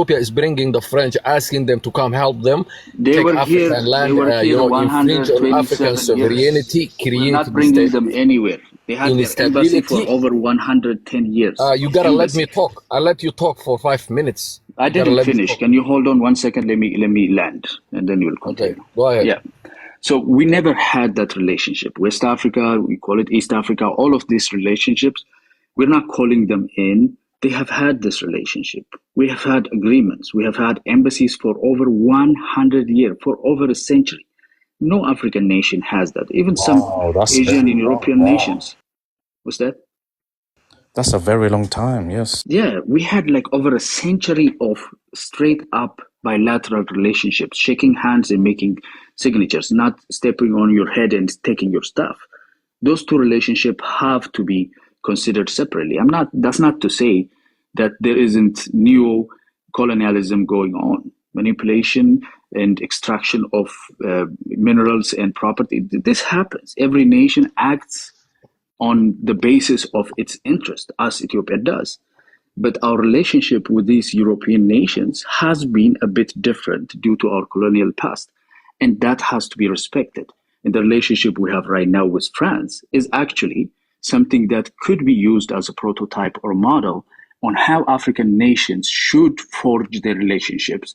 Ethiopia is bringing the French, asking them to come help them They take were here. African land, They were here infringe on African 127 sovereignty, years. We're create not bringing them anywhere. They had their embassy for instability. over 110 years. You gotta let me talk. I'll let you talk for 5 minutes. I didn't finish. Can you hold on 1 second? Let me land, and then you'll continue. Okay, go ahead. Yeah. So we never had that relationship. West Africa, we call it East Africa, all of these relationships, we're not calling them in. They have had this relationship. We have had agreements. We have had embassies for over 100 years, for over a century. No African nation has that. Even some Asian and European nations. What's that? That's a very long time, yes. Yeah, we had like over a century of straight up bilateral relationships, shaking hands and making signatures, not stepping on your head and taking your stuff. Those two relationships have to be considered separately. That's not to say that there isn't neo-colonialism going on, manipulation and extraction of minerals and property. This happens. Every nation acts on the basis of its interest, as Ethiopia does. But our relationship with these European nations has been a bit different due to our colonial past, and that has to be respected. And the relationship we have right now with France is actually something that could be used as a prototype or model on how African nations should forge their relationships,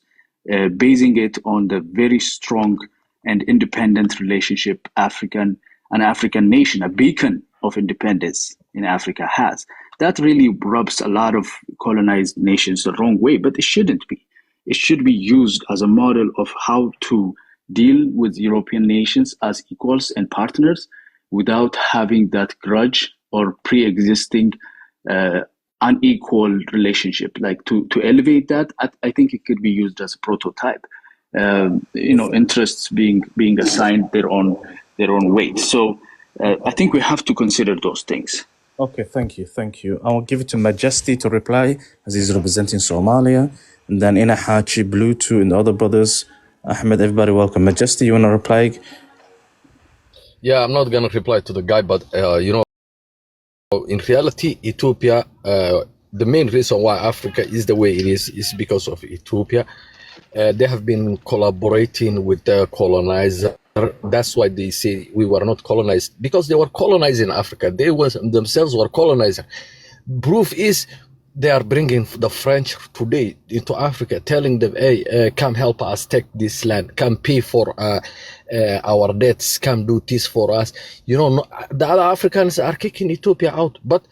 basing it on the very strong and independent relationship an African nation, a beacon of independence in Africa has. That really rubs a lot of colonized nations the wrong way, but it shouldn't be. It should be used as a model of how to deal with European nations as equals and partners without having that grudge or pre-existing unequal relationship. Like to elevate that, I think it could be used as a prototype. Interests being assigned their own weight. So I think we have to consider those things. Okay, thank you. I'll give it to Majesty to reply, as he's representing Somalia, and then Inahachi, Bluetooth, and the other brothers. Ahmed, everybody welcome. Majesty, you want to reply? Yeah, I'm not going to reply to the guy, but, in reality, Ethiopia, the main reason why Africa is the way it is because of Ethiopia. They have been collaborating with the colonizer. That's why they say we were not colonized, because they were colonizing Africa. They themselves were colonizers. Proof is they are bringing the French today into Africa, telling them, hey, come help us take this land, come pay for our debts, come do this for us. The other Africans are kicking Ethiopia out. But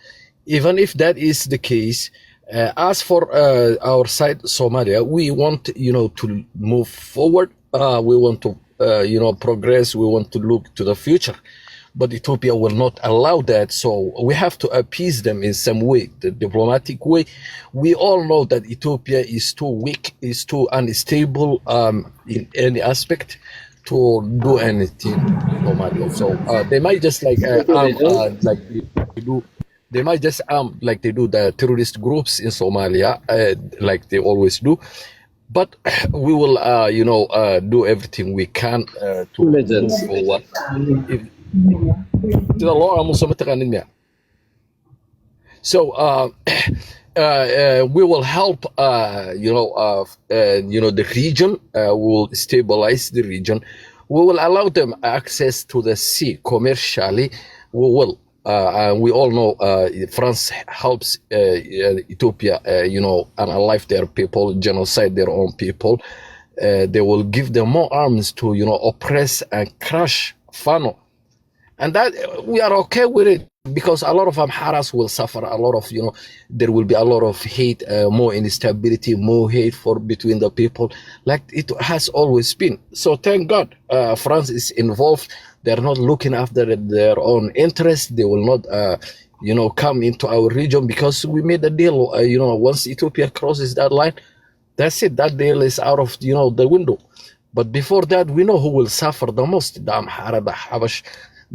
even if that is the case, as for our side, Somalia, we want, to move forward. We want to, progress. We want to look to the future. But Ethiopia will not allow that. So we have to appease them in some way, the diplomatic way. We all know that Ethiopia is too weak, is too unstable in any aspect to do anything in Somalia. So they might just like they do. They might just like they do the terrorist groups in Somalia, like they always do. But we will, do everything we can to move forward. So we will help, the region. We will stabilize the region. We will allow them access to the sea commercially. We will. We all know France helps Ethiopia, unalive their people, genocide their own people. They will give them more arms to, oppress and crush Fano. And that we are okay with it, because a lot of Amharas will suffer. A lot of, there will be a lot of hate, more instability, more hate between the people, like it has always been. So thank God France is involved. They're not looking after their own interests. They will not, come into our region, because we made a deal. Once Ethiopia crosses that line, that's it. That deal is out of, the window. But before that, we know who will suffer the most. The Amhara, the Habash,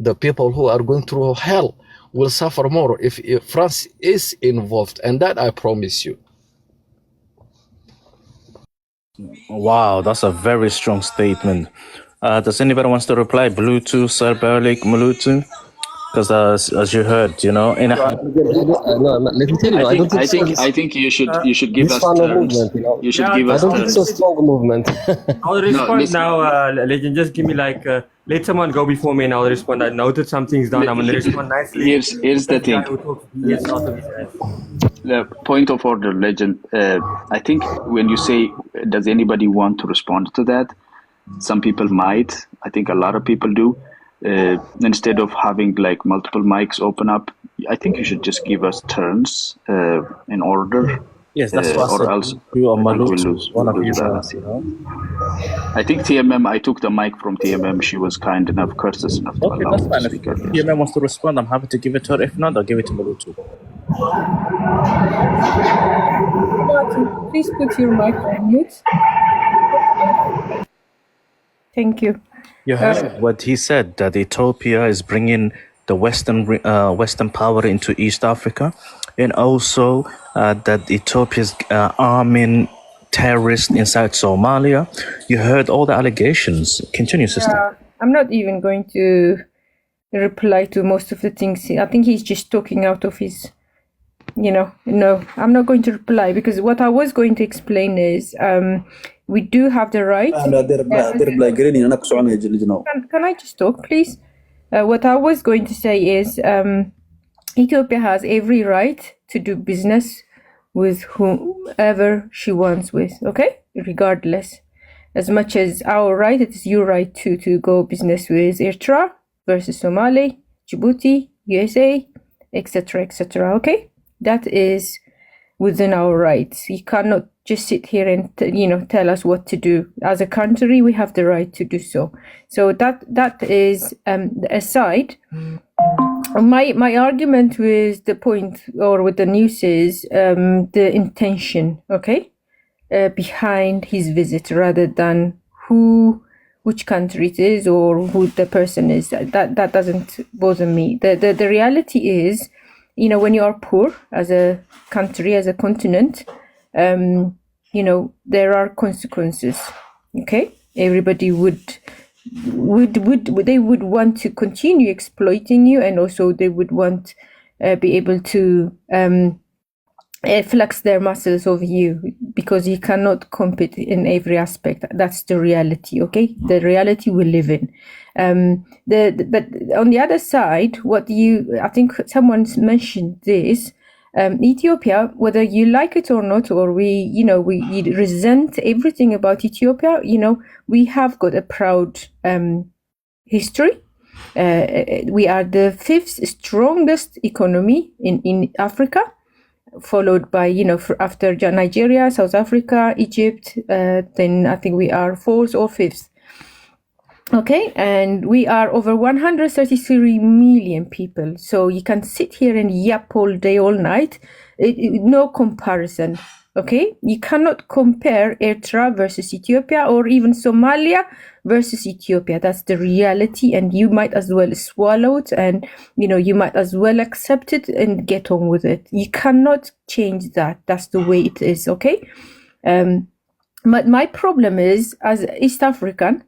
the people who are going through hell will suffer more if France is involved. And that I promise you. Wow, that's a very strong statement. Does anybody wants to reply? Bluetooth, Sir Berlik, Malutu? because as you heard, in no, let me tell you, I don't think so. I think you should give us movement, terms. You should give I us don't think so terms. strong movement. I'll respond listen. now. Legend, just give me let someone go before me, and I'll respond. I noted some things down. I'm going to respond nicely. Here's the thing. The point of order, Legend. I think when you say, does anybody want to respond to that? Some people might. I think a lot of people do. Instead of having like multiple mics open up, I think you should just give us turns in order. Yes, that's what I said. Or else You or we'll Malut, lose one of you balance. guys, I think TMM, I took the mic from TMM. She was kind enough, courteous enough to Okay, allow that's me fine. to If speak earlier. TMM wants to respond, I'm happy to give it to her. If not, I'll give it to Malut too. Martin, please put your mic on mute. Thank you. You heard what he said, that Ethiopia is bringing the Western power into East Africa, and also that Ethiopia is arming terrorists inside Somalia. You heard all the allegations. Continue, sister. I'm not even going to reply to most of the things. I think he's just talking out of his, no, I'm not going to reply, because what I was going to explain is we do have the right. Can I just talk, please? What I was going to say is Ethiopia has every right to do business with whoever she wants with, okay? Regardless. As much as our right, it is your right to go business with Eritrea versus Somalia, Djibouti, USA, etc., okay? That is within our rights. You cannot just sit here and tell us what to do. As a country, we have the right to do so. So that is aside. My argument with the point or with the news is the intention, okay, behind his visit, rather than which country it is or who the person is. That doesn't bother me. The reality is, when you are poor as a country, as a continent, there are consequences. Okay, everybody would want to continue exploiting you, and also they would want be able to flex their muscles over you, because you cannot compete in every aspect. That's the reality. Okay, the reality we live in. But on the other side, I think someone mentioned this. Ethiopia, whether you like it or not, or we resent everything about Ethiopia, we have got a proud history. We are the 5th strongest economy in Africa, followed by, after Nigeria, South Africa, Egypt, then I think we are 4th or 5th. Okay, and we are over 133 million people. So you can sit here and yap all day, all night. No comparison. Okay, you cannot compare Eritrea versus Ethiopia, or even Somalia versus Ethiopia. That's the reality, and you might as well swallow it, and you might as well accept it and get on with it. You cannot change that. That's the way it is. Okay, but my problem is, as East African,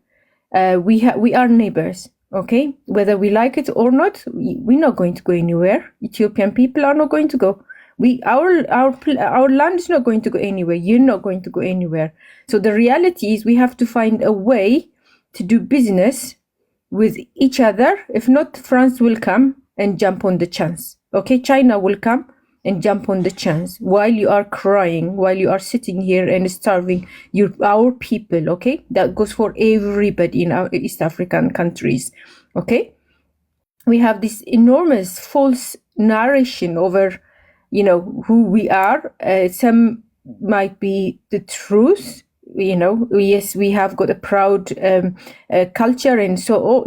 we are neighbors. Okay, whether we like it or not, we're not going to go anywhere. Ethiopian people are not going to go. Our land is not going to go anywhere. You're not going to go anywhere. So the reality is, we have to find a way to do business with each other. If not, France will come and jump on the chance. Okay, China will come and jump on the chance while you are crying, while you are sitting here and starving our people. Okay, that goes for everybody in our East African countries. Okay, we have this enormous false narration over who we are. Some might be the truth. Yes, we have got a proud culture and so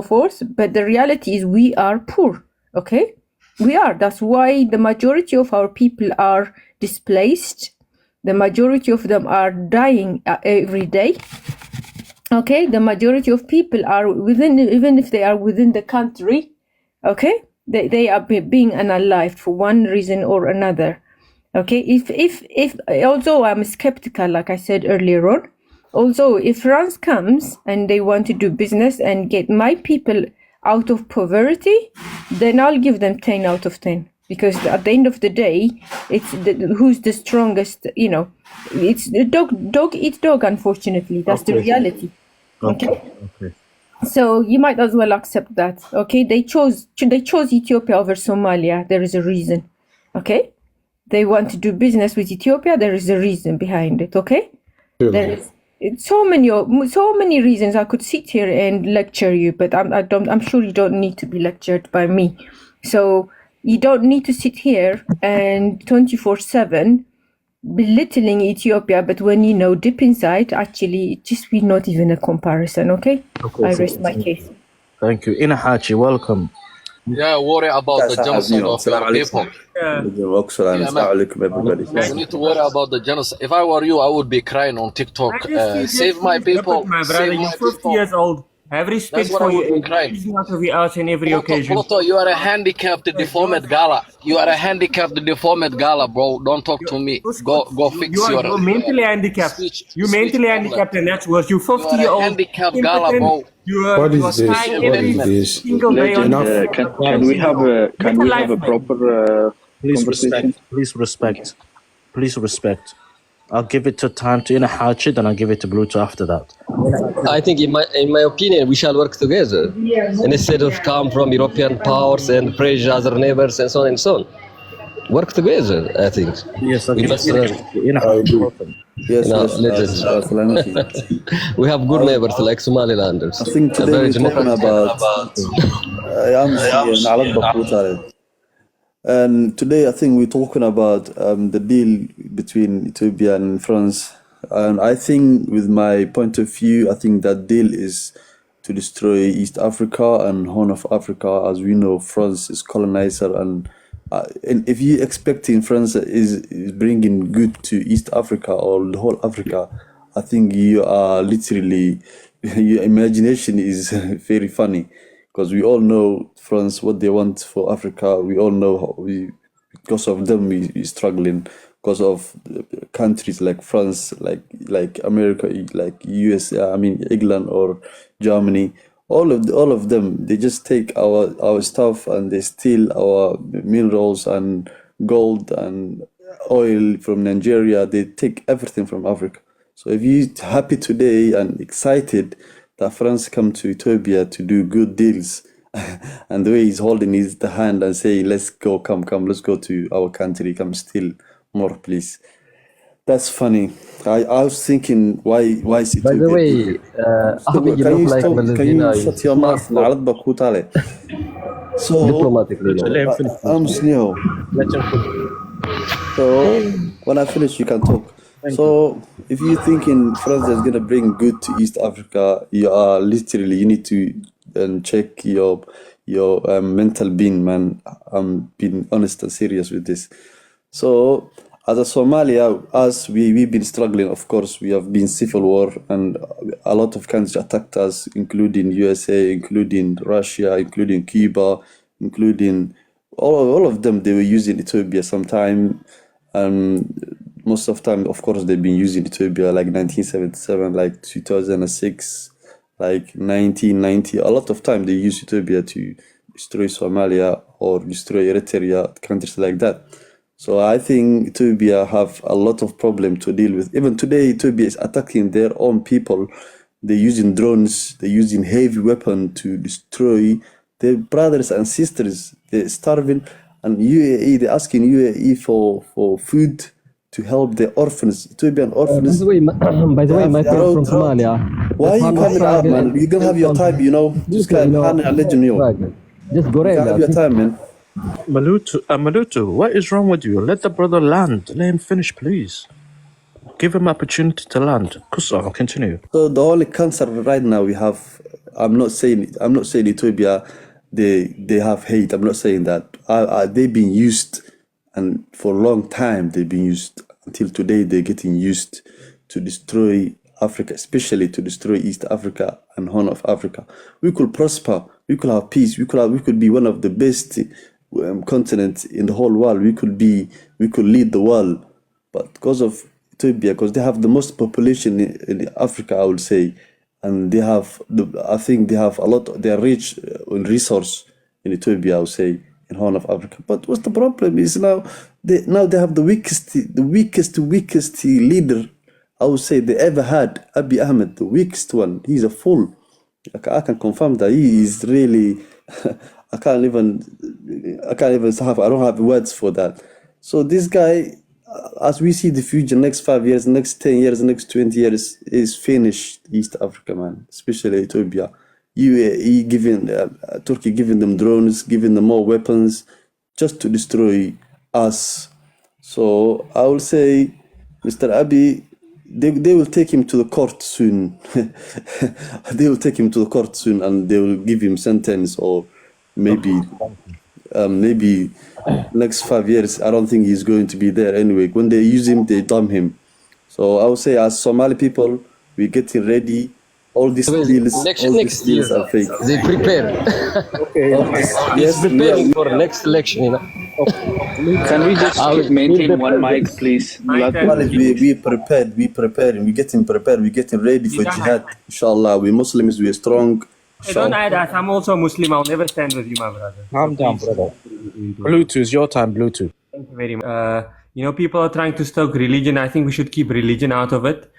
forth, but the reality is we are poor. Okay, we are. That's why the majority of our people are displaced. The majority of them are dying every day. Okay, the majority of people are even if they are within the country, okay, they are being unalived for one reason or another. Okay, if although I'm skeptical, like I said earlier on, also if France comes and they want to do business and get my people out of poverty, then I'll give them 10 out of 10. Because at the end of the day, it's who's the strongest, you know. It's the dog eat dog, unfortunately. That's the reality. Okay. So you might as well accept that. Okay, they chose Ethiopia over Somalia. There is a reason. Okay, they want to do business with Ethiopia. There is a reason behind it. Okay, there is so many reasons. I could sit here and lecture you, but I'm sure you don't need to be lectured by me. So you don't need to sit here and 24/7 belittling Ethiopia, but when you know deep inside, actually, it just be not even a comparison. Okay, I rest my case. Thank you. Inahachi, welcome. Yeah, worry about the genocide of your people. everybody. You need to worry about the genocide. If I were you, I would be crying on TikTok. Save my people. My brother, you're 50 years old. Have respect for you. It's not to be out in every occasion. Pluto, you are a handicapped, deformed gala. You are a handicapped, deformed gala, bro. Don't talk to me. Go fix your... You're mentally handicapped. You're mentally handicapped, and that's worse. You're 50 You years are a old. handicapped gala, bro. What is this? What is this? Single day on Can we have a proper conversation? Please respect. I'll give it to time to Inahachi, then I'll give it to Bluto after that. I think, in my opinion, we shall work together instead of come from European powers and pressure other neighbors and so on and so on. Work together, I think. Yes, We must Yes, legends. We have good neighbors like Somalilanders. I think today very we're talking about and today I think we're talking about the deal between Ethiopia and France. And I think, with my point of view, I think that deal is to destroy East Africa and Horn of Africa. As we know, France is colonizer, and if you expecting France is bringing good to East Africa or the whole Africa, I think you are literally, your imagination is very funny, because we all know France, what they want for Africa. We all know how because of them we're struggling, because of countries like France, like America, like US, England or Germany. All of them, they just take our stuff and they steal our minerals and gold and oil from Nigeria. They take everything from Africa. So if you're happy today and excited that France come to Ethiopia to do good deals, and the way he's holding the hand and saying, let's go, come, let's go to our country, come steal more, please. That's funny. I was thinking, why is it? By the way, can you shut your mouth? So, diplomatically. I'm Sneo. So, when I finish, you can talk. So, if you're thinking France is going to bring good to East Africa, you are literally, you need to check your mental being, man. I'm being honest and serious with this. So, as a Somalia, we've been struggling. Of course, we have been civil war, and a lot of countries attacked us, including USA, including Russia, including Cuba, including all of them. They were using Ethiopia sometime, and most of the time, of course, they've been using Ethiopia, like 1977, like 2006, like 1990. A lot of time they use Ethiopia to destroy Somalia or destroy Eritrea, countries like that. So I think Ethiopia have a lot of problem to deal with. Even today, Ethiopia is attacking their own people. They're using drones, they're using heavy weapon to destroy their brothers and sisters. They're starving, and UAE, they're asking UAE for food to help the orphans, Ethiopian orphans. By the way, my friend from Somalia. Why are you coming out, man? You're gonna have your time, you know. Just kind of legend, you know. Just go You have your time, man. Malutu, what is wrong with you? Let the brother land. Let him finish, please. Give him opportunity to land. Kusa, continue. So the only cancer right now we have, I'm not saying Ethiopia, they have hate. I'm not saying that. They've been used, and for a long time they've been used. Until today, they're getting used to destroy Africa, especially to destroy East Africa and Horn of Africa. We could prosper. We could have peace. We could be one of the best continents in the whole world. We could lead the world. But because of Ethiopia, because they have the most population in Africa, I would say, and they have, I think they have a lot. They are rich in resource in Ethiopia, I would say, in Horn of Africa. But what's the problem is now they have the weakest leader, I would say, they ever had. Abiy Ahmed, the weakest one. He's a fool. I can confirm that he is really. I don't have words for that. So this guy, as we see the future, next 5 years, next 10 years, next 20 years, is finished East Africa, man, especially Ethiopia. Turkey giving them drones, giving them more weapons, just to destroy us. So I will say, Mr. Abiy, they will take him to the court soon. They will take him to the court soon, and they will give him sentence, or maybe next 5 years. I don't think he's going to be there anyway. When they use him, they dump him. So I would say, as Somali people, we're getting ready. All these deals are fake. They prepare. Yes, preparing for next election, you know. Can we just maintain one mic, please? We prepared. We're getting prepared. We're getting ready for jihad. Inshallah, we Muslims, we're strong. Hey, don't add that. I'm also a Muslim. I'll never stand with you, my brother. Calm down, brother. Bluetooth, your time, Bluetooth. Thank you very much. People are trying to stoke religion. I think we should keep religion out of it.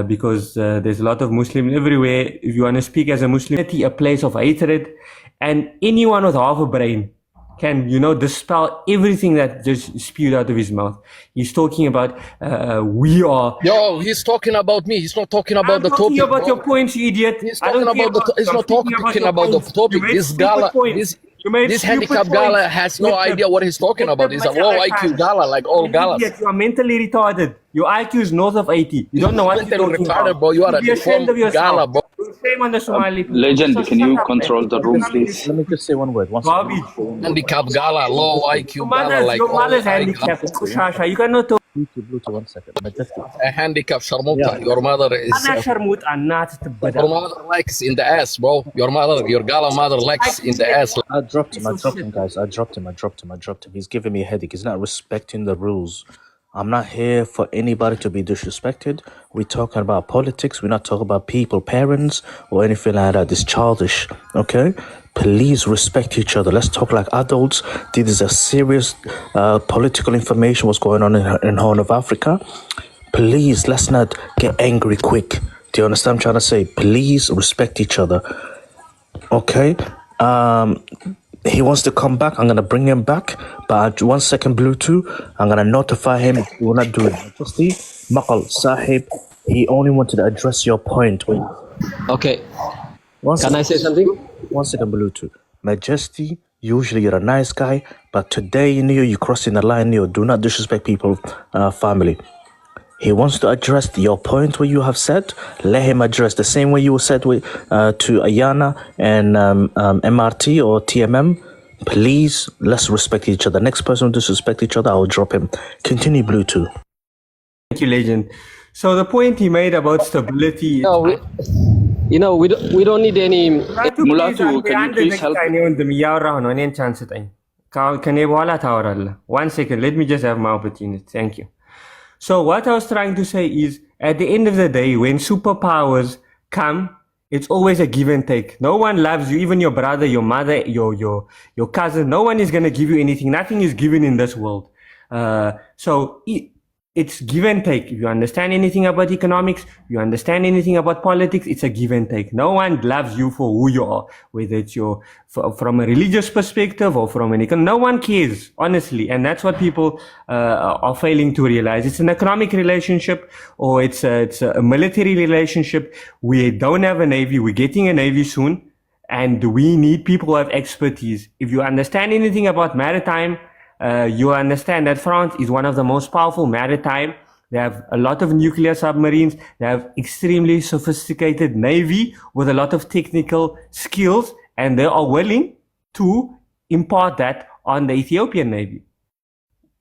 Because there's a lot of Muslims everywhere. If you want to speak as a Muslim, a place of hatred, and anyone with half a brain can, dispel everything that just spewed out of his mouth. He's talking about we are. Yo, he's talking about me. He's not talking about the topic. I'm talking about your points, you idiot. He's talking about he's not talking about the topic. This handicapped gala has no idea what he's talking about. He's a low IQ gala, like all galas. You are mentally retarded. Your IQ is north of 80. You don't know what you're talking about. Bro. You are a deformed gala, bro. Shame on the Somali people. Legend, can you control the room, please? Let me just say one word. Handicapped gala, low IQ gala, like your mother's handicapped. You cannot talk. Bluetooth, 1 second. A handicapped sharmuta. Your mother is. Your mother likes in the ass, bro. Your gala mother likes in the ass. I dropped him, guys. I dropped him. He's giving me a headache. He's not respecting the rules. I'm not here for anybody to be disrespected. We're talking about politics. We're not talking about people, parents, or anything like that. It's childish, okay? Please respect each other. Let's talk like adults. This is a serious political information, what's going on in Horn of Africa. Please, let's not get angry quick. Do you understand what I'm trying to say? Please respect each other, okay? He wants to come back. I'm going to bring him back. But 1 second, Bluetooth. I'm going to notify him if you will not do it. Majesty, Maqal, Sahib, he only wanted to address your point. Okay. Can I say something? 1 second, Bluetooth. Majesty, usually you're a nice guy. But today, you're crossing the line. Do not disrespect people, family. He wants to address your point what you have said. Let him address the same way you said to Ayana and MRT or TMM. Please, let's respect each other. Next person to disrespect each other, I will drop him. Continue, Bluetooth. Thank you, Legend. So the point he made about stability. No, we don't need any. Mulatu, can you please help? 1 second, let me just have my opportunity. Thank you. So what I was trying to say is, at the end of the day, when superpowers come, it's always a give and take. No one loves you, even your brother, your mother, your cousin. No one is going to give you anything. Nothing is given in this world. So it's give and take. If you understand anything about economics, you understand anything about politics, it's a give and take. No one loves you for who you are, whether it's from a religious perspective or from no one cares, honestly. And that's what people are failing to realize. It's an economic relationship or it's a military relationship. We don't have a navy. We're getting a navy soon. And we need people who have expertise. If you understand anything about maritime, you understand that France is one of the most powerful maritime. They have a lot of nuclear submarines. They have extremely sophisticated navy with a lot of technical skills, and they are willing to impart that on the Ethiopian navy.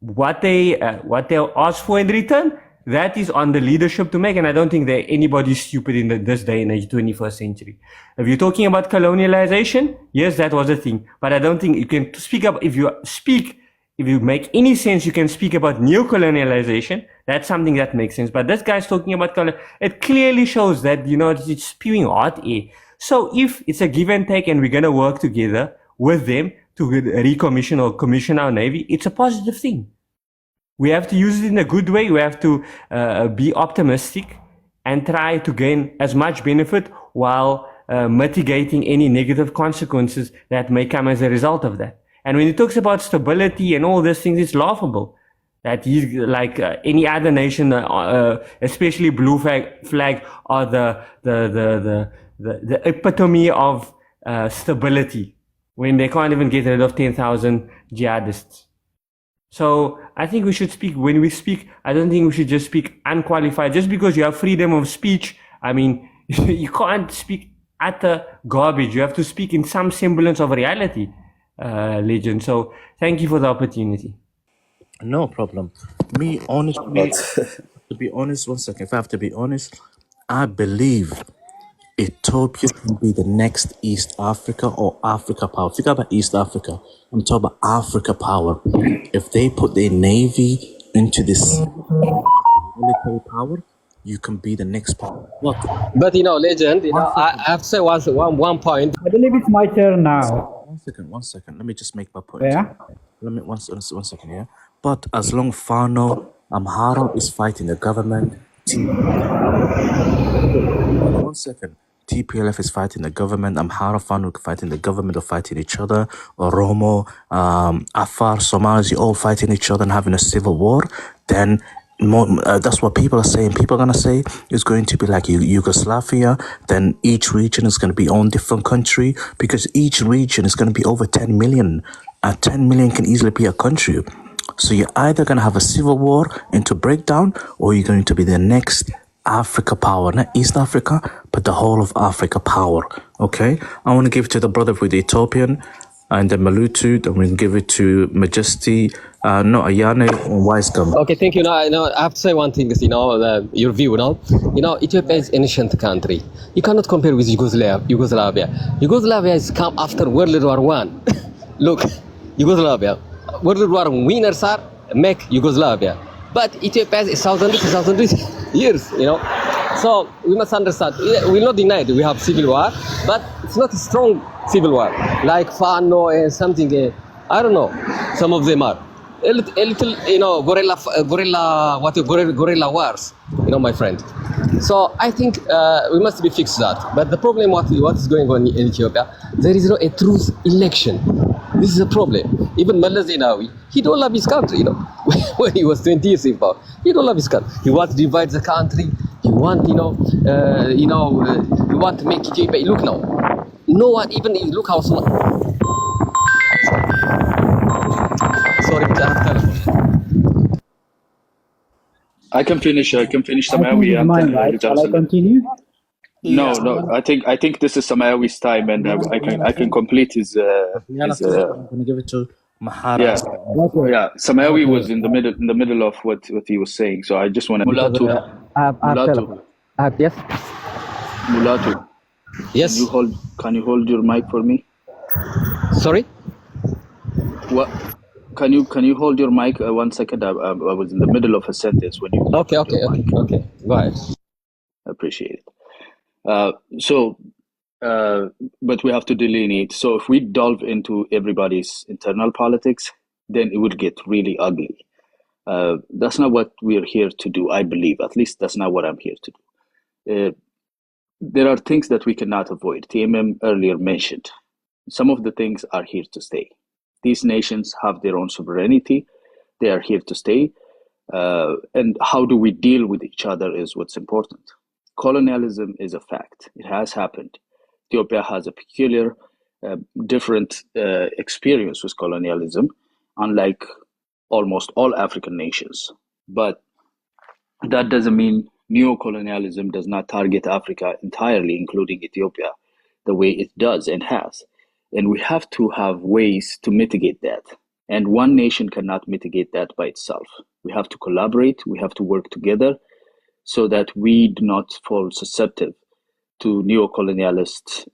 What they ask for in return, that is on the leadership to make, and I don't think that anybody's stupid in this day in the 21st century. If you're talking about colonialization, yes, that was a thing, but I don't think you can speak up. If you speak if you make any sense, you can speak about neocolonialization. That's something that makes sense. But this guy's talking about it clearly shows that, it's spewing hot air. So if it's a give and take and we're going to work together with them to recommission or commission our Navy, it's a positive thing. We have to use it in a good way. We have to be optimistic and try to gain as much benefit while mitigating any negative consequences that may come as a result of that. And when he talks about stability and all these things, it's laughable that he's like any other nation, especially blue flag are the epitome of stability when they can't even get rid of 10,000 jihadists. So I think we should speak, when we speak, I don't think we should just speak unqualified. Just because you have freedom of speech, I mean, you can't speak utter garbage. You have to speak in some semblance of reality, Legend. So thank you for the opportunity. No problem. Me, honestly, to be honest, one second, if I have to be honest, I believe Ethiopia can be the next East Africa or Africa power. Think about East Africa. I'm talking about Africa power. If they put their navy into this military power, you can be the next power. What? But Legend, I have to say one point. I believe it's my turn now. One second. Let me just make my point. Yeah. Let me one second. Yeah. But as long Fano Amhara is fighting the government, one second. TPLF is fighting the government, Amhara Fano fighting the government, or fighting each other, Oromo, Afar, Somalis, all fighting each other and having a civil war, then that's what people are saying. People are going to say it's going to be like Yugoslavia, then each region is going to be own different country, because each region is going to be over 10 million. 10 million can easily be a country. So you're either going to have a civil war into breakdown, or you're going to be the next Africa power, not East Africa, but the whole of Africa power. Okay, I want to give it to the brother with the Ethiopian, and then Malutu. Then we can give it to Majesty, Ayana and Wisdom. Okay, thank you. Now, I have to say one thing. Is your view. Ethiopia is an ancient country. You cannot compare with Yugoslavia. Yugoslavia has come after World War One. Look, Yugoslavia, World War winners are make Yugoslavia. But Ethiopia has 1,000 years, So we must understand. We will not deny it. We have civil war, but it's not a strong civil war like Fano and something. I don't know. Some of them are a little, guerrilla wars. My friend. So I think we must be fixed that. But the problem, what is going on in Ethiopia, there is no a truth election. This is a problem. Even Meles Zenawi, he don't love his country, when he was 20 years in power. He don't love his country. He wants to divide the country. He want, he want to make Ethiopia. Look now. No one even look how small. Sorry, I can finish Samawi. Shall I continue? No. I think this is Samawi's time, and I can complete his. I'm gonna give it to Mahara. Yeah. Samawi was in the middle of what he was saying, so I just want to. Mulatu. Yes. Mulatu. Yes. Can you hold your mic for me? Sorry. What? Can you hold your mic 1 second? I was in the middle of a sentence when you. Okay. Go ahead. I appreciate it. But we have to delineate. So if we delve into everybody's internal politics, then it would get really ugly. That's not what we're here to do, I believe. At least that's not what I'm here to do. There are things that we cannot avoid. TMM earlier mentioned. Some of the things are here to stay. These nations have their own sovereignty. They are here to stay. And how do we deal with each other is what's important. Colonialism is a fact. It has happened. Ethiopia has a peculiar, different experience with colonialism, unlike almost all African nations. But that doesn't mean neocolonialism does not target Africa entirely, including Ethiopia, the way it does and has. And we have to have ways to mitigate that. And one nation cannot mitigate that by itself. We have to collaborate. We have to work together so that we do not fall susceptible to neocolonialist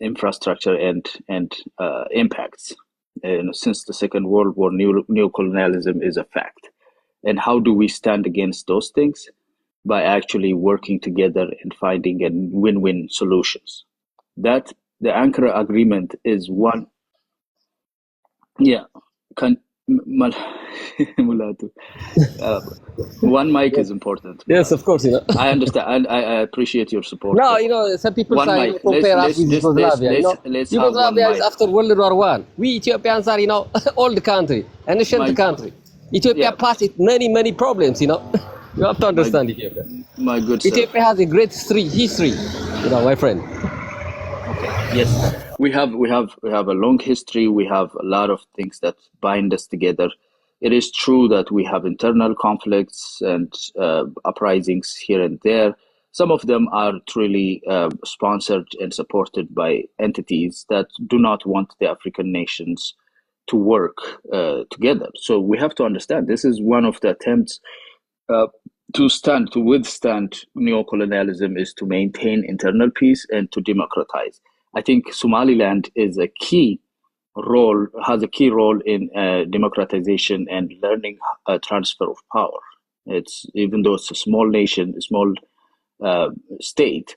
infrastructure and impacts. since the Second World War, neocolonialism is a fact. And how do we stand against those things? By actually working together and finding a win-win solutions. That the Ankara Agreement is one. Yeah, Mulatu. One mic is important. Yes, of course. I understand. I appreciate your support. No, some people One say mic. compare us with Yugoslavia. Let's Yugoslavia is after World War One. We Ethiopians are, old country, ancient country. Ethiopia passed it many problems. You have to understand Ethiopia. My good sir. Ethiopia has a great history. My friend. Okay. Yes, we have a long history. We have a lot of things that bind us together. It is true that we have internal conflicts and uprisings here and there. Some of them are truly sponsored and supported by entities that do not want the African nations to work together. So we have to understand this is one of the attempts to withstand neocolonialism is to maintain internal peace and to democratize. I think Somaliland has a key role in democratization and learning transfer of power. It's even though it's a small nation, a small state,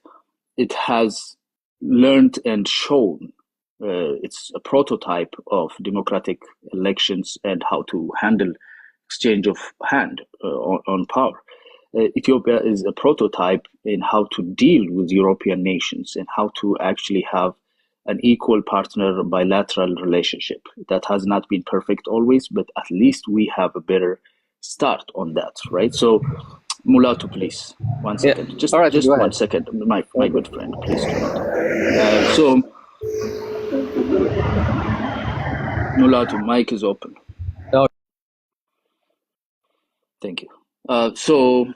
it has learned and shown it's a prototype of democratic elections and how to handle exchange of hand on power. Ethiopia is a prototype in how to deal with European nations and how to actually have an equal partner bilateral relationship. That has not been perfect always, but at least we have a better start on that, right? So, Mulatu, please, 1 second. Yeah. Just 1 second, my good friend, please. So, Mulatu, mic is open. Oh. Thank you. So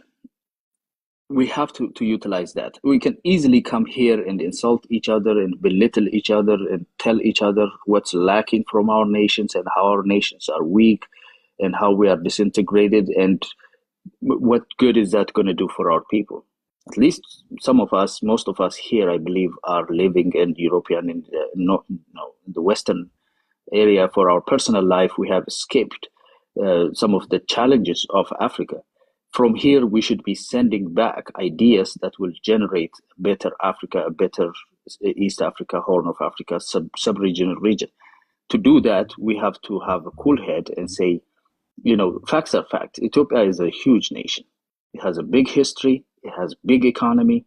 we have to utilize that. We can easily come here and insult each other and belittle each other and tell each other what's lacking from our nations and how our nations are weak and how we are disintegrated and what good is that going to do for our people. At least some of us, most of us here, I believe, are living in European, in the Western area. For our personal life, we have escaped some of the challenges of Africa. From here, we should be sending back ideas that will generate a better Africa, a better East Africa, Horn of Africa, sub-regional region. To do that, we have to have a cool head and say, facts are facts. Ethiopia is a huge nation. It has a big history. It has big economy,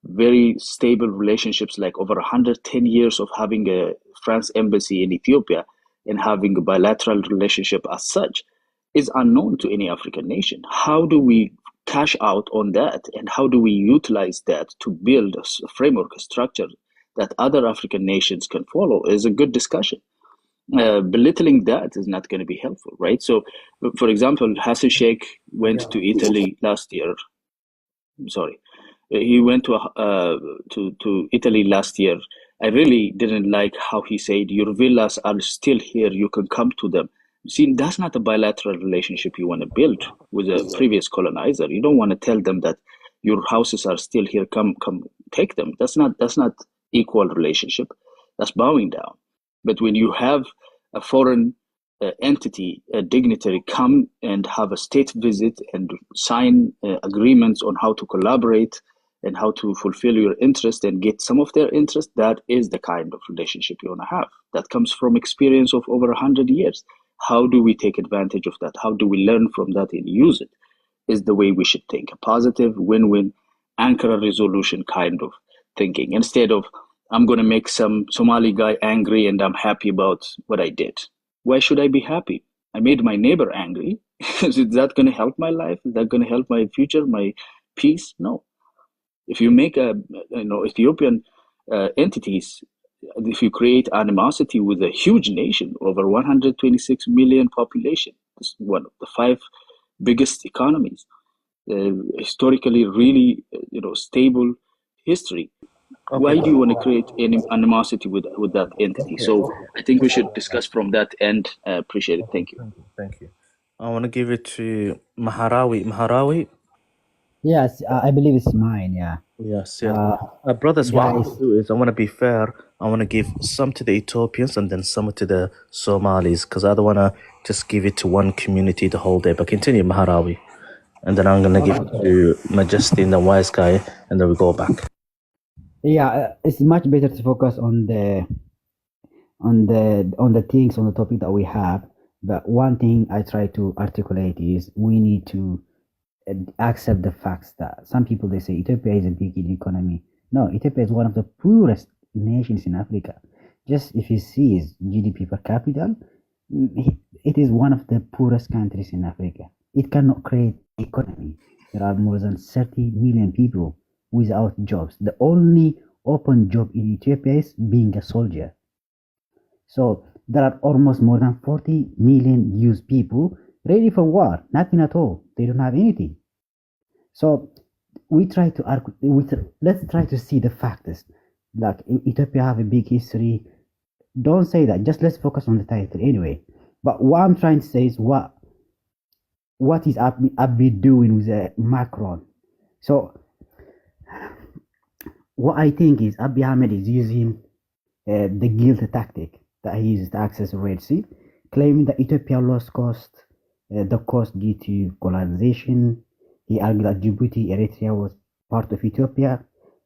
very stable relationships, like over 110 years of having a France embassy in Ethiopia and having a bilateral relationship as such is unknown to any African nation. How do we cash out on that? And how do we utilize that to build a framework, a structure that other African nations can follow is a good discussion. Belittling that is not going to be helpful, right? So, for example, Hassan Sheikh went to Italy last year. He went to Italy last year. I really didn't like how he said, your villas are still here, you can come to them. See, that's not a bilateral relationship you want to build with a previous colonizer. You don't want to tell them that your houses are still here, come take them. That's not equal relationship. That's bowing down. But when you have a foreign entity, a dignitary, come and have a state visit and sign agreements on how to collaborate and how to fulfill your interest and get some of their interest, that is the kind of relationship you want to have. That comes from experience of over 100 years. How do we take advantage of that? How do we learn from that and use it? Is the way we should think. A positive, win-win, Ankara resolution kind of thinking. Instead of, I'm going to make some Somali guy angry and I'm happy about what I did. Why should I be happy? I made my neighbor angry. Is that going to help my life? Is that going to help my future, my peace? No. If you make Ethiopian entities, if you create animosity with a huge nation, over 126 million population, it's one of the 5 biggest economies, historically really stable history. Okay. Why do you want to create any animosity with that entity? Okay. So I think we should discuss from that end. Appreciate it. Thank you. Thank you. I want to give it to Maharawi. Maharawi, Yes, I believe it's mine. Yeah. Yes, yeah. Brothers, what I want Guys, to do is I want to be fair. I want to give some to the Ethiopians and then some to the Somalis because I don't want to just give it to one community the whole day. But continue, Maharawi. And then I'm going to give it to Majesty and the Wise Guy, and then we go back. yeah, it's much better to focus on the things on the topic that we have. But one thing I try to articulate is we need to accept the facts that some people they say Ethiopia is a big economy. No, Ethiopia is one of the poorest nations in Africa. Just if you see its GDP per capita, it is one of the poorest countries in Africa. It cannot create economy. There are more than 30 million people without jobs. The only open job in Ethiopia is being a soldier. So there are almost more than 40 million youth people ready for war. Nothing at all. They don't have anything. So let's try to see the facts. Like Ethiopia have a big history. Don't say that. Just let's focus on the title anyway. But what I'm trying to say is what is Abiy doing with Macron? So what I think is Abiy Ahmed is using the guilt tactic that he uses to access the Red Sea, claiming that Ethiopia lost the cost due to colonization. He argued that Djibouti, Eritrea was part of Ethiopia.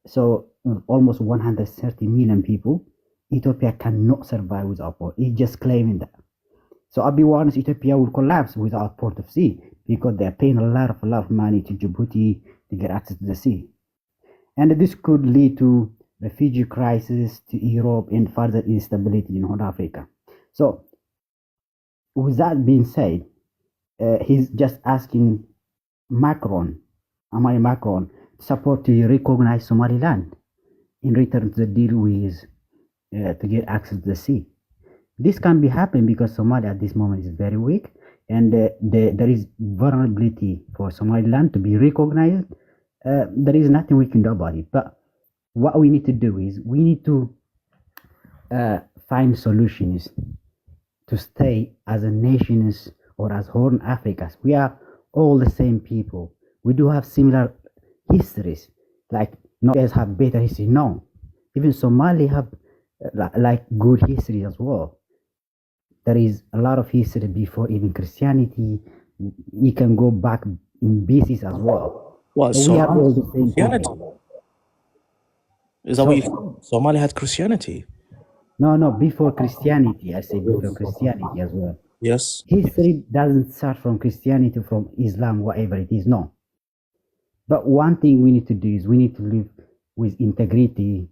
So almost 130 million people, Ethiopia cannot survive without port. He's just claiming that. So Abiy wants Ethiopia will collapse without port of sea because they're paying a lot of money to Djibouti to get access to the sea. And this could lead to refugee crisis to Europe and further instability in Horn Africa. So with that being said, he's just asking Macron, support to recognize Somaliland in return to the deal with to get access to the sea. This can be happening because Somalia at this moment is very weak, and there is vulnerability for Somaliland to be recognized. There is nothing we can do about it. But what we need to do is we need to find solutions to stay as a nations or as Horn Africans. We are all the same people. We do have similar histories. Like, not guys have better history. No, even Somali have like good history as well. There is a lot of history before even Christianity. You can go back in BCs as well. What? So we are all the same people. Is that what you think? Somalia had Christianity? No, before Christianity. I say before Christianity as well. Yes. History doesn't start from Christianity, from Islam, whatever it is. No. But one thing we need to do is we need to live with integrity.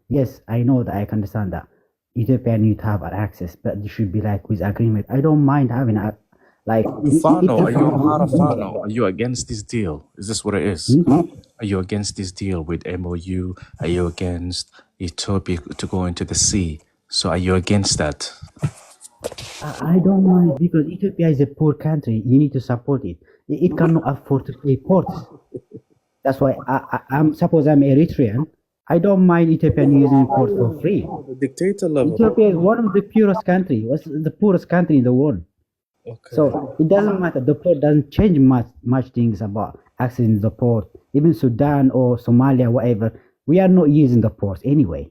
Yes, I know that I can understand that Ethiopia need to have access, but it should be like with agreement. I don't mind having a like. Are you against this deal? Is this what it is? Are you against this deal with MOU? Are you against Ethiopia to go into the sea? So are you against that? I don't mind because Ethiopia is a poor country. You need to support it. It cannot afford to pay ports. That's why suppose I'm Eritrean. I don't mind Ethiopian using ports for free. Dictator level. Ethiopia is one of the poorest country. What's the poorest country in the world? Okay. So it doesn't matter. The port doesn't change much things about accessing the port. Even Sudan or Somalia, whatever, we are not using the ports anyway.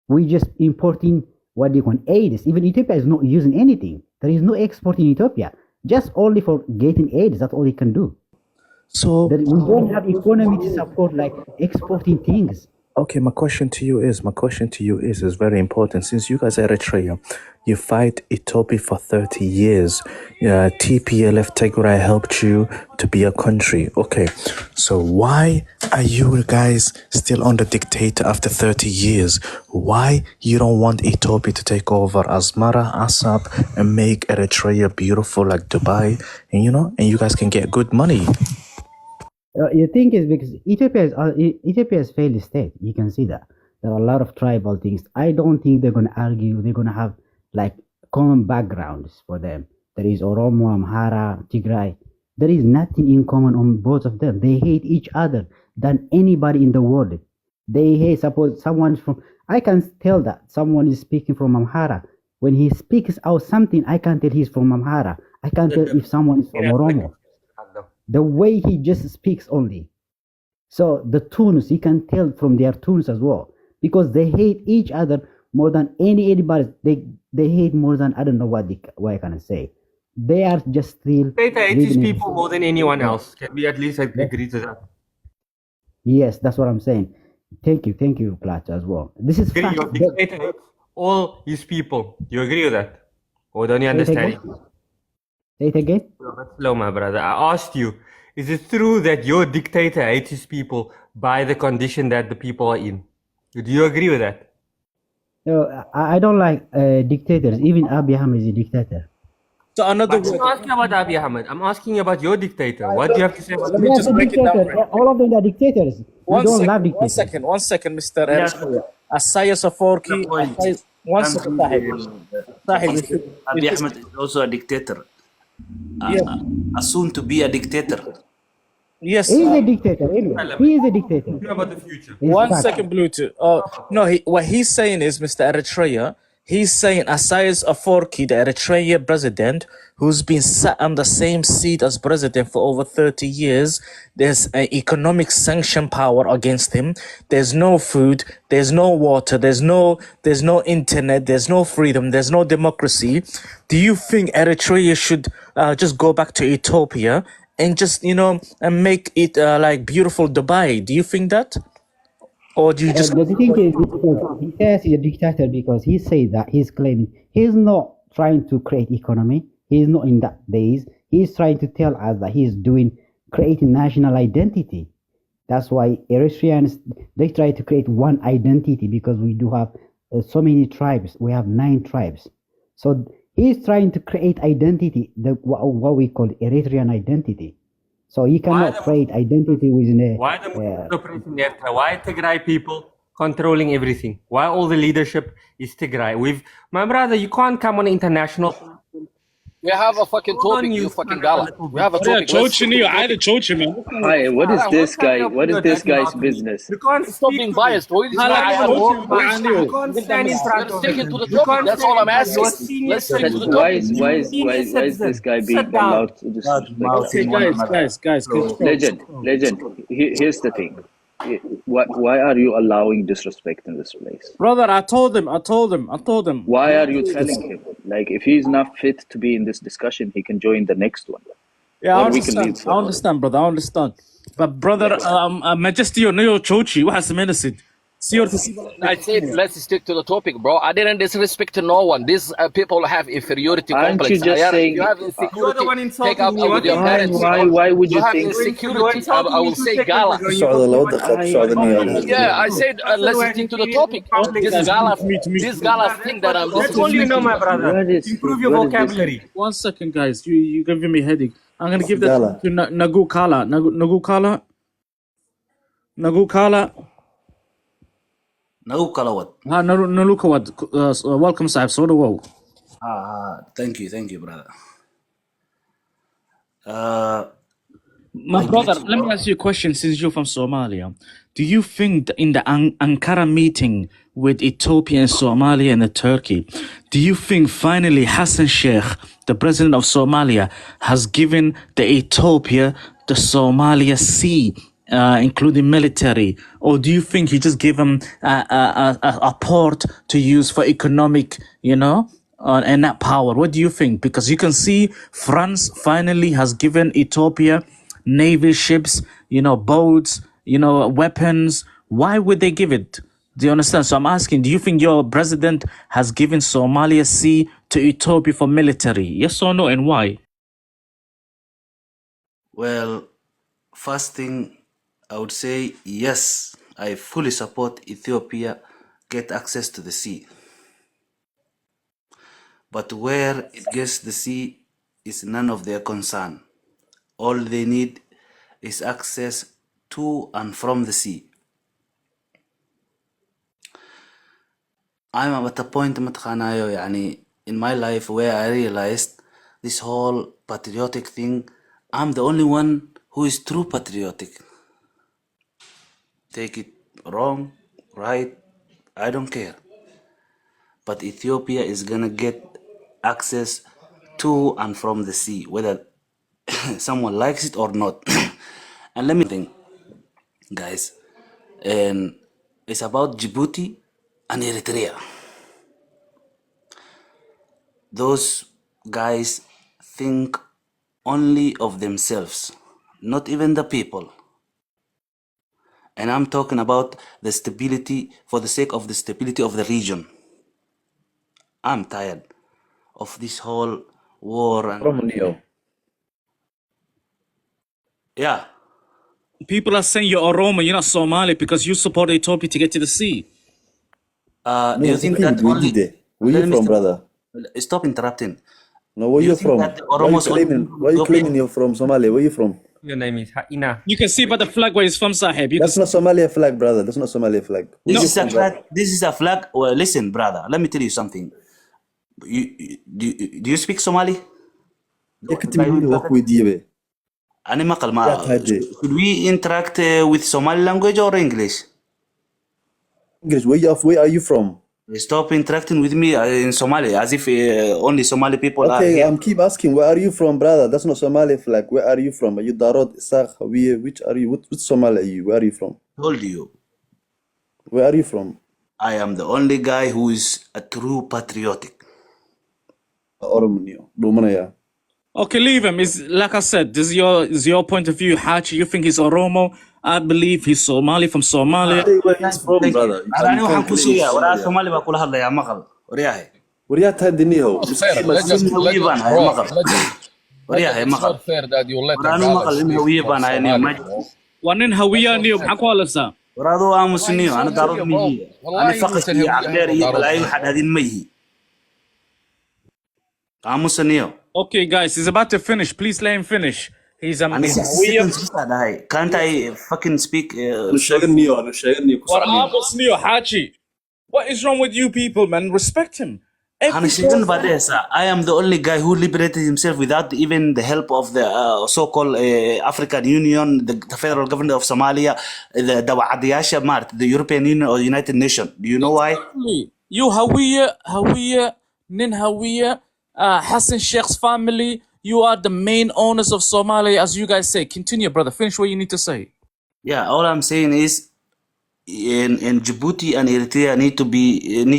We just importing what they call aids. Even Ethiopia is not using anything. There is no export in Ethiopia. Just only for getting aids. That's all it can do. So we don't have economy to support like exporting things. Okay, my question to you is very important. Since you guys are Eritrea, you fight Ethiopia for 30 years. TPLF Tigray helped you to be a country. Okay, so why are you guys still under dictator after 30 years? Why you don't want Ethiopia to take over Asmara, Assab, and make Eritrea beautiful like Dubai, and you guys can get good money? You think it's because Ethiopia is failed state. You can see that there are a lot of tribal things. I don't think they're going to argue. They're going to have like common backgrounds for them. There is Oromo, Amhara, Tigray. There is nothing in common on both of them. They hate each other than anybody in the world. They hate. Suppose someone's from. I can tell that someone is speaking from Amhara. When he speaks out something, I can tell he's from Amhara. I can tell if someone is from Oromo. The way he just speaks only. So the tunes, you can tell from their tunes as well, because they hate each other more than anybody. They hate more than, I don't know what I can say. They are just still. Dictator hates people more than anyone else. Can we at least agree to that? Yes, that's what I'm saying. Thank you, Clutch, as well. This is fact. Your dictator hates all his people. You agree with that? Or don't you understand? Say it again. Slow, my brother. I asked you, is it true that your dictator hates his people by the condition that the people are in? Do you agree with that? No, I don't like dictators. Even Abiy Ahmed is a dictator. So another I'm not asking about Abiy Ahmed. I'm asking about your dictator. What do you have to say about Let me just break it down. All of them are dictators. We don't love dictators. One second, Mr. Isaiah Saforki. One second, Abiy Ahmed is also a dictator. Soon to be a dictator. Yes. He's a dictator. Anyway. He is a dictator. about the future? One second, Bluetooth. No, what he's saying is, Mr. Eritrea, he's saying Isaias Afwerki, the Eritrea president, who's been sat on the same seat as president for over 30 years, there's an economic sanction power against him. There's no food, there's no water, there's no internet, there's no freedom, there's no democracy. Do you think Eritrea should just go back to Ethiopia and just, and make it like beautiful Dubai? Do you think that? Or do you just... The thing is, he says he's a dictator because he says that he's claiming he's not trying to create economy. He's not in that days. He's trying to tell us that he's creating national identity. That's why Eritreans, they try to create one identity because we do have so many tribes. We have 9 tribes. So he's trying to create identity, what we call Eritrean identity. So you cannot create identity within a... Why the operating Eritrea? Why Tigray people controlling everything? Why all the leadership is Tigray? My brother, you can't come on international... We have a fucking topic, you fucking gala. We have a topic. Hi, what is this guy? What is this guy's business? You can't Stop being biased. Why You can't stand in front of stick to the topic. That's all I'm asking. Let's stick to the topic. Why is this guy being allowed to disrespect? Guys, Legend. Here's the thing. Why are you allowing disrespect in this place? brother, I told him. Why are you telling him? Like, if he's not fit to be in this discussion, he can join the next one. Yeah, I Or we can leave understand. I understand, brother. I understand. But brother, Majesty, Neo Chochi, what has the medicine? I said let's stick to the topic, bro. I didn't disrespect no one. These people have inferiority Aren't complex. you just Ayana, saying? you have insecurity. You're the one insulting Take up me. with your parents. Why would you have think? insecurity. I will say gala. Yeah, I said let's stick to the topic. This gala thing that I'm That's all you know, my brother. Improve your vocabulary. 1 second, guys. You're giving me a headache. I'm gonna give that to Nagu Kala. Nalukawat. Welcome, Sahib. So do wow. Thank you, brother. My brother, let me ask you a question since you're from Somalia. Do you think that in the Ankara meeting with Ethiopia and Somalia and Turkey, do you think finally Hassan Sheikh, the president of Somalia, has given the Ethiopia the Somalia Sea, including military? Or do you think he just gave them a port to use for economic, and that power? What do you think? Because you can see France finally has given Ethiopia Navy ships, boats, weapons. Why would they give it? Do you understand? So I'm asking, do you think your president has given Somalia Sea to Ethiopia for military? Yes or no, and why? Well, first thing I would say, yes, I fully support Ethiopia get access to the sea. But where it gets the sea is none of their concern. All they need is access to and from the sea. I'm at a point in my life where I realized this whole patriotic thing, I'm the only one who is true patriotic. Take it wrong, right, I don't care. But Ethiopia is gonna get access to and from the sea, whether someone likes it or not. And let me think, guys, and it's about Djibouti and Eritrea. Those guys think only of themselves, not even the people. And I'm talking about the stability, for the sake of the stability of the region. I'm tired of this whole war and yeah. People are saying you're Oromo, you're not Somali because you support Ethiopia to get to the sea. Do you think that only... Where you from, brother? Stop interrupting. No, where you from? Why you claiming you're from Somalia? Where you from? Your name is Ayana. You can see by the flag where he's from, Sahib. That's not Somalia flag, brother. That's not Somalia flag. This is a flag. Well, listen, brother. Let me tell you something. Do you speak Somali? Should we interact with Somali language or English? English. Where are you from? Stop interacting with me in Somali as if only Somali people are here. Okay, keep asking. Where are you from, brother? That's not Somali flag. Where are you from? Are you Darod, Isaac, Hawiye? Which are you? Which Somali are you? Where are you from? Told you. Where are you from? I am the only guy who is a true patriotic. Okay, leave him. Is like I said, this is your point of view, Hachi. You think he's Oromo. I believe he's Somali from Somalia. Where he's from, brother? Let's not fair that you let Wanin Hawiya niyo maxaa ورادو آموسنيو أنا دارود ميجي أنا فقط عبدالي بلاي واحد هذين ميجي آموسنيو. Okay, guys, he's about to finish. Please let him finish. He's Can't I fucking speak? Hachi. What is wrong with you people, man? Respect him. I am the only guy who liberated himself without even the help of the so-called African Union, the federal government of Somalia, the European Union or United Nations. Do you know why? You Hawiya, Nin Hawiya, Hassan Sheikh's family, you are the main owners of Somalia, as you guys say. Continue, brother. Finish what you need to say. Yeah, all I'm saying is in Djibouti and Eritrea need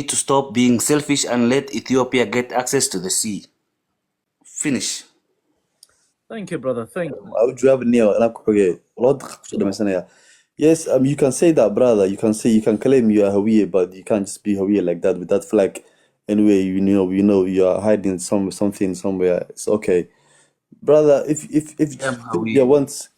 to stop being selfish and let Ethiopia get access to the sea. Finish. Thank you, brother. Thank you. Yes, you can say that, brother. You can claim you are Hawiye, but you can't just be Hawiye like that with that flag. Anyway, you know you are hiding something somewhere. It's okay, brother. If Ethiopia wants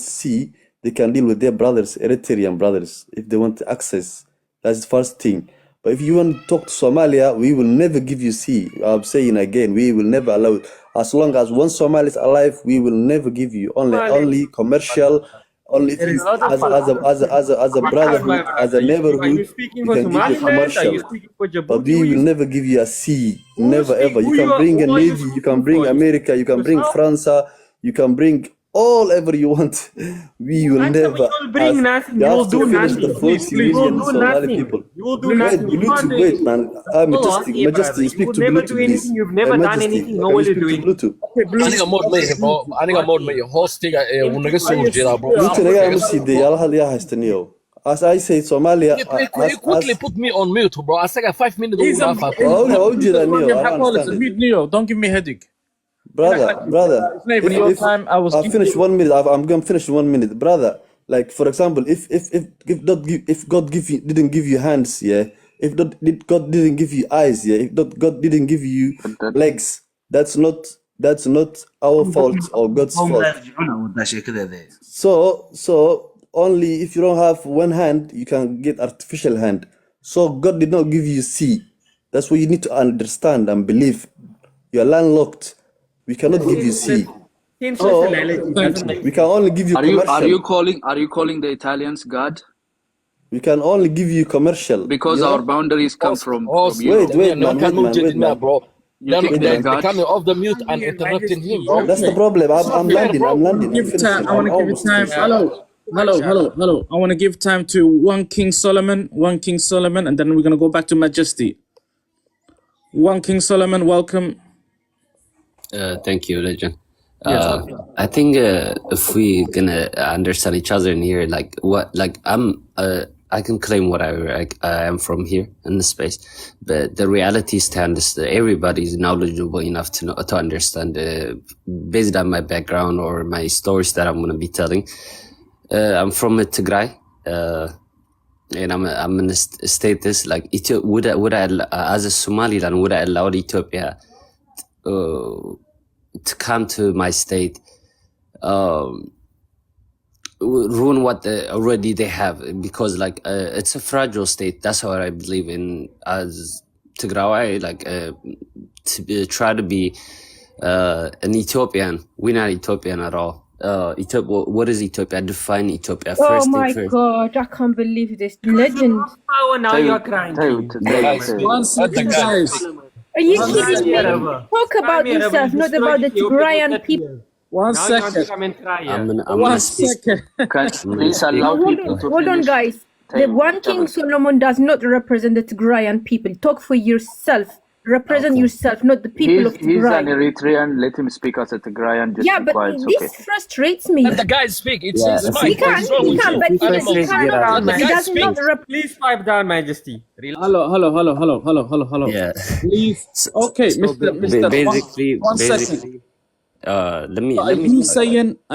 sea, they can deal with their brothers, Eritrean brothers, if they want access. That's the first thing. But if you want to talk to Somalia, we will never give you sea. I'm saying again, we will never allow it. As long as one Somali is alive, we will never give you only commercial. Only as a brotherhood, as a neighborhood, we can give you commercial. But we will never give you a sea. Never ever. You can bring a navy, you can bring America, you can bring France, you can bring all ever you want. We will never. You will bring nothing. You will do nothing. Please. You will do nothing. You will do nothing. You need to wait, man. Majestic. Speak to Bluetooth, please. You've never done anything. No one is doing. Bluetooth. aniga mood ma hostiga unaga soo jeedaa bro. Bluetooth naga amsiday yalaha liya haystaniyo. As I say, Somalia. Quickly put me on mute, bro. Asaga 5 minutes. Don't give me a headache. Brother, I'll finish 1 minute. I'm going to finish 1 minute, brother. Like for example, if God didn't give you hands, yeah. If God didn't give you eyes, yeah. If God didn't give you legs, that's not our fault or God's fault. So only if you don't have one hand, you can get artificial hand. So God did not give you see. That's what you need to understand and believe. You are landlocked. We cannot give you sea. So, we can only give you commercial. Are you calling the Italians God? We can only give you commercial. Because our boundaries come from Europe. Wait, man, bro. They're coming off the mute and interrupting him, bro. That's the problem. I'm landing. I want to give time. Hello. I want to give time to one King Solomon, and then we're going to go back to Majesty. One King Solomon, welcome. Thank you, Legend. I think if we gonna understand each other in here, like what, like I can claim whatever I am from here in the space, but the reality stands that everybody is knowledgeable enough to know, to understand, based on my background or my stories that I'm gonna be telling. I'm from Tigray, and I'm gonna state this like would I as a Somaliland would I allow Ethiopia to come to my state, ruin what already they have, because like it's a fragile state. That's what I believe in as Tigray, like to try to be an Ethiopian. We're not Ethiopian at all. Ethiopia, what is Ethiopia? Define Ethiopia Oh first. my God, I can't believe this. Legend. Oh, now you're crying. One second, guys. Are you kidding me? Talk about yourself, not about the Tigrayan people. One second. One second. Please allow people to Hold on, guys. The one King Solomon does not represent the Tigrayan people. Talk for yourself. Represent yourself, not the people of He's Tigray. an Eritrean. Let him speak as a Tigrayan. Just Yeah, be but quiet, this okay? frustrates me. Let the guy speak. It's Yeah, his I He mic. can, What's wrong he with can, you? but he Let the cannot. He guy does speak. not Please pipe down, Majesty. Hello. Yeah. Please. Okay, So Mr. basically, One second. let me Are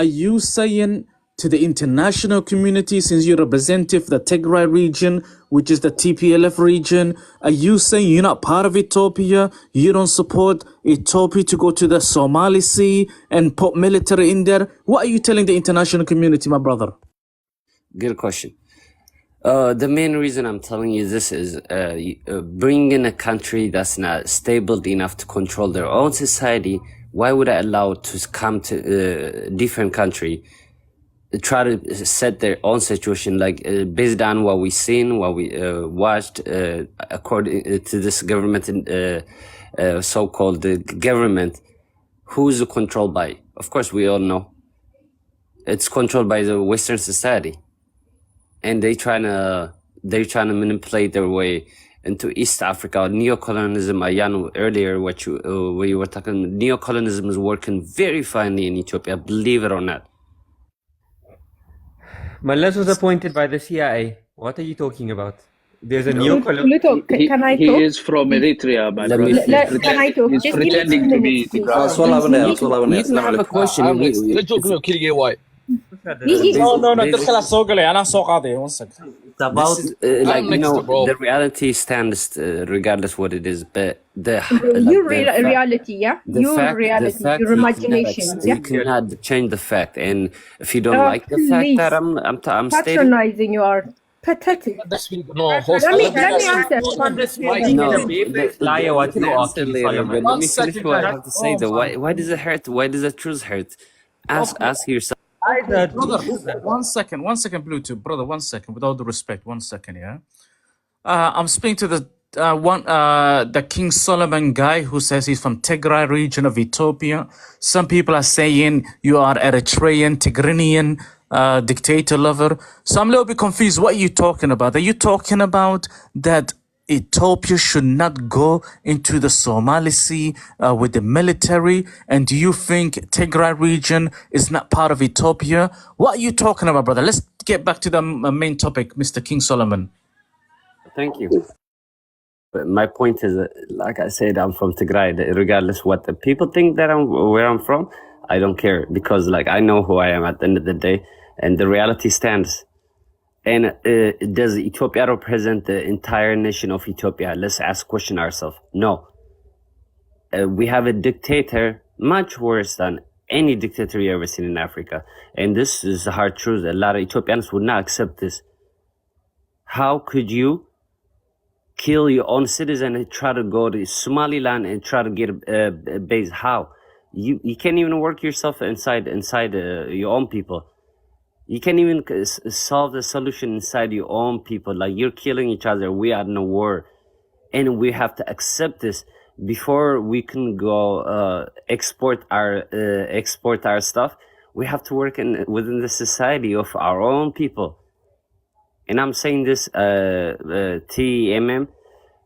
you saying to the international community, since you representative the Tigray region, which is the TPLF region, are you saying you're not part of Ethiopia? You don't support Ethiopia to go to the Somali Sea and put military in there? What are you telling the international community, my brother? good question. The main reason I'm telling you this is bringing a country that's not stable enough to control their own society. Why would I allow it to come to a different country, try to set their own situation, like based on what we've seen, what we watched, according to this government, so-called government, who's controlled by? Of course, we all know it's controlled by the Western society, and they're trying to manipulate their way into East Africa. Neocolonialism, Ayana, earlier we were talking, neocolonialism is working very finely in Ethiopia, believe it or not. Malaz was appointed by the CIA. What are you talking about? There's a Pluto, can I He talk? is from Eritrea, my Let brother. me Can I talk? He's Just give me 2 pretending to be minutes, please. Tigrayan. You can have a question. I'm next. Let's talk to Kilige White. No, تدخل اسوق لي انا اسوق هذه. One second. It's about like next, bro. the reality stands regardless what it is, but Your reality, yeah? Your reality, your imagination, yeah? You cannot change the fact, and if you don't like the fact Please. that I'm stating, Patronizing, you are pathetic. No, Let me answer. no, liar, what you are. later, but let me finish what I have to say. Though, why does it hurt? Why does the truth hurt? Ask yourself. Brother, one second, Bluetooth, brother, 1 second, with all due respect, 1 second, yeah. I'm speaking to the King Solomon guy who says he's from Tigray region of Ethiopia. Some people are saying you are Eritrean, Tigrinian, dictator lover. So I'm a little bit confused. What are you talking about? Are you talking about that Ethiopia should not go into the Somali Sea with the military? And do you think Tigray region is not part of Ethiopia? What are you talking about, brother? Let's get back to the main topic, Mr. King Solomon. Thank you. But my point is, like I said, I'm from Tigray. Regardless what the people think that where I'm from, I don't care, because like I know who I am at the end of the day, and the reality stands. And does Ethiopia represent the entire nation of Ethiopia? Let's question ourselves. No. We have a dictator much worse than any dictator you ever seen in Africa. And this is the hard truth. A lot of Ethiopians would not accept this. How could you kill your own citizen and try to go to Somaliland and try to get a base? How? You can't even work yourself inside your own people. You can't even solve the solution inside your own people. Like, you're killing each other. We are in a war, and we have to accept this before we can go export our stuff. We have to work within the society of our own people. And I'm saying this, TMM,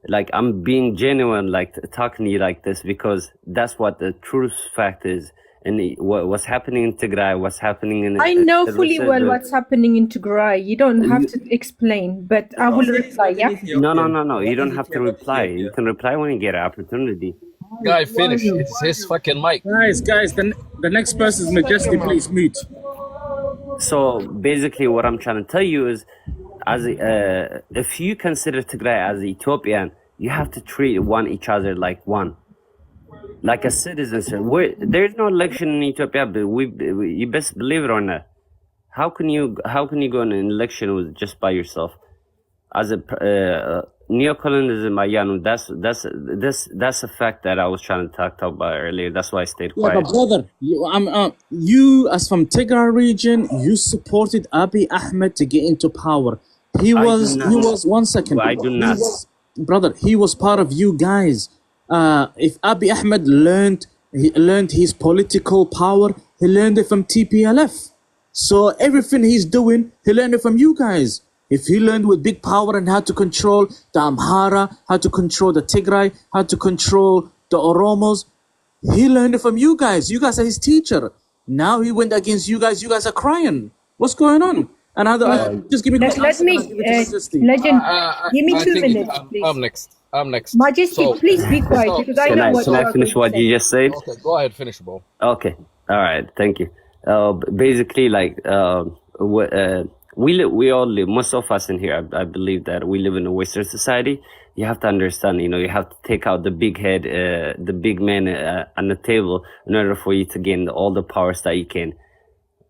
Like, I'm being genuine, like talking to you like this, because that's what the truth fact is. And what's happening in Tigray, what's happening in... I know fully well what's happening in Tigray. You don't have to explain, but I will reply, yeah? No. You don't have to reply. You can reply when you get an opportunity. Guy, finish. It's his fucking mic. Guys, the next person is Majesty, please mute. So basically what I'm trying to tell you is, if you consider Tigray as Ethiopian, you have to treat each other like one. Like a citizen. There's no election in Ethiopia, but you best believe it or not. How can you go on an election with just by yourself? As a neocolonialism, Ayana, that's a fact that I was trying to talk about earlier. That's why I stayed quiet. Yeah, but brother, you as from Tigray region, you supported Abiy Ahmed to get into power. He was 1 second. I do not. Brother, he was part of you guys. If Abiy Ahmed learned his political power, he learned it from TPLF. So everything he's doing, he learned it from you guys. If he learned with big power and how to control the Amhara, how to control the Tigray, how to control the Oromos, he learned it from you guys. You guys are his teacher. Now he went against you guys. You guys are crying. What's going on? And just give me Legend, give me 2 minutes, please. I'm next. Majesty, please be quiet, because I know what Can I finish what you just said? Okay, go ahead, finish, bro. Okay. All right. Thank you. Basically, like, we all live, most of us in here, I believe that we live in a Western society. You have to understand, you have to take out the big head, the big man on the table in order for you to gain all the powers that you can.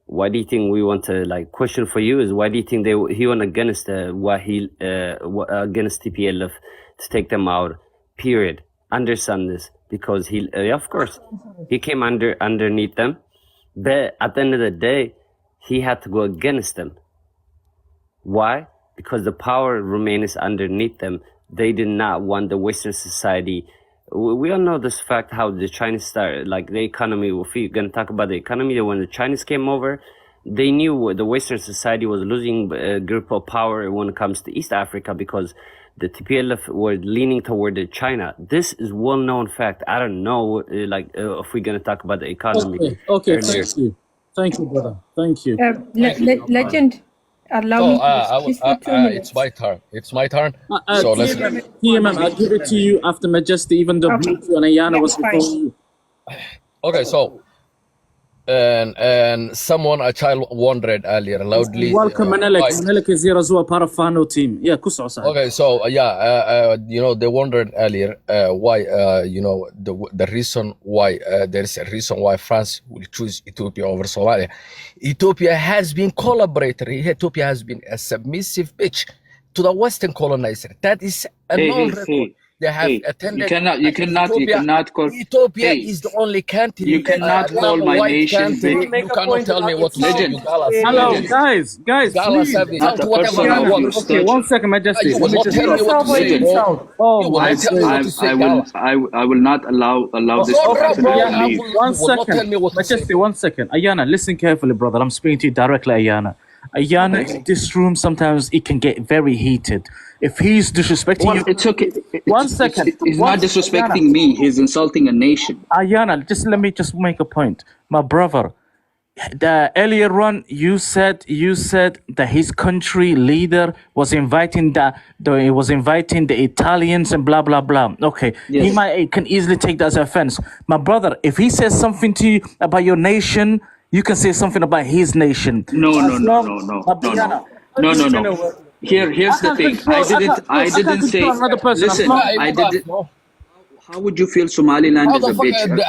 Why do you think we want to, like, question for you is, why do you think he went against against TPLF to take them out? Period. Understand this, because of course, he came underneath them, but at the end of the day, he had to go against them. Why? Because the power remains underneath them. They did not want the Western society. We all know this fact, how the Chinese started, like the economy. If we're going to talk about the economy, when the Chinese came over, they knew the Western society was losing a grip of power when it comes to East Africa, because the TPLF were leaning toward China. This is well-known fact. I don't know, if we're going to talk about the economy. Okay. Thank you, brother. Thank you. Legend, allow me to for 2 minutes. It's my turn. So let's... I'll give it to you after Majesty, even though Bluetooth and Ayana was before you. Okay, so... And a child wondered earlier loudly. Welcome, Menelik. Menelik is here as well, part of Fano team. Yeah, okay, so they wondered earlier why, the reason why there is a reason why France will choose Ethiopia over Somalia. Ethiopia has been collaborator. Ethiopia has been a submissive bitch to the Western colonizer. That is a known record. They have attended. You cannot call Ethiopia is the only country. You cannot call my nation. You cannot tell me what to say. Hello, guys, please. Whatever I want. Okay, 1 second, Majesty. You will not tell me what to say. I will not allow this to happen. 1 second, Majesty. 1 second. Ayana, listen carefully, brother. I'm speaking to you directly, Ayana. Ayana, in this room, sometimes it can get very heated. If he's disrespecting you... It's okay. 1 second. He's not disrespecting me. He's insulting a nation. Ayana, let me make a point. My brother, earlier on, you said that his country leader was inviting the Italians and blah, blah, blah. Okay. Yes. He can easily take that as offense. My brother, if he says something to you about your nation, you can say something about his nation. No. Here's the thing. I didn't say. Listen, I didn't. How would you feel Somaliland is a bitch?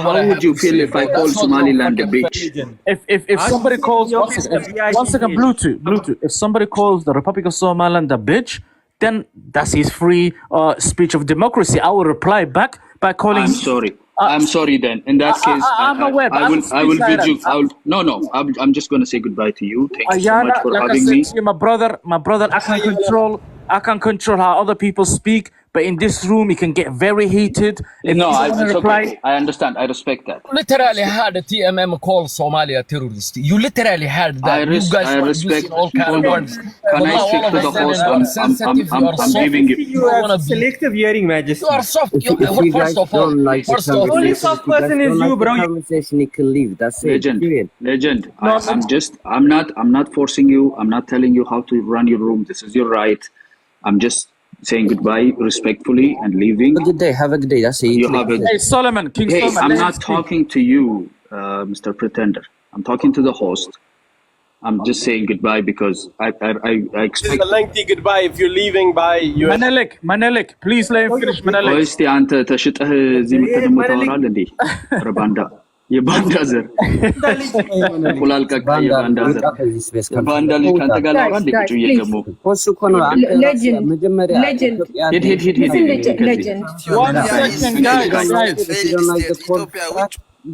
How would you feel if I call Somaliland a bitch? If somebody calls 1 second, Bluetooth. If somebody calls the Republic of Somaliland a bitch, then that's his free speech of democracy. I will reply back by calling. I'm sorry. I'm sorry then. In that case, I will bid you. I'm just going to say goodbye to you. Thank you so much for having me. My brother, I can control how other people speak, but in this room it can get very heated. If No, you I, don't wanna it's reply, okay. I understand. I respect that. Literally had a TMM call Somalia terrorist. You literally had that. You guys I were respect. using all kind of Hold on. words. Can But I now speak all to of the a sudden host? you are sensitive, you are I'm soft. giving you. You don't have wanna be. selective hearing, Majesty. You are soft. If you First guys of all, don't like the first of all, Only conversation, soft if you guys person is don't you, like the bro. conversation, you can leave. That's it. Legend, Period. legend. No, I'm not forcing you. I'm not telling you how to run your room. This is your right. I'm just saying goodbye respectfully and leaving. Have a good day. Have a good day. That's it. You have a. hey Solomon, King Hey, Solomon, I'm let him not speak. talking to you, Mr. Pretender. I'm talking to the host. I'm just saying goodbye because I This is a expect. lengthy goodbye if you're leaving by US. Manelik, please let him finish. Manelik. እስቲ አንተ ተሽጠህ እዚህ መተህ ደግሞ ታወራለህ እንዴ? ኧረ ባንዳ የባንዳ ዘር እንቁላል ቀቃ የባንዳ ዘር የባንዳ ልጅ ከአንተ ጋር ላውራ እንዴ? ቁጭ ብዬ ደግሞ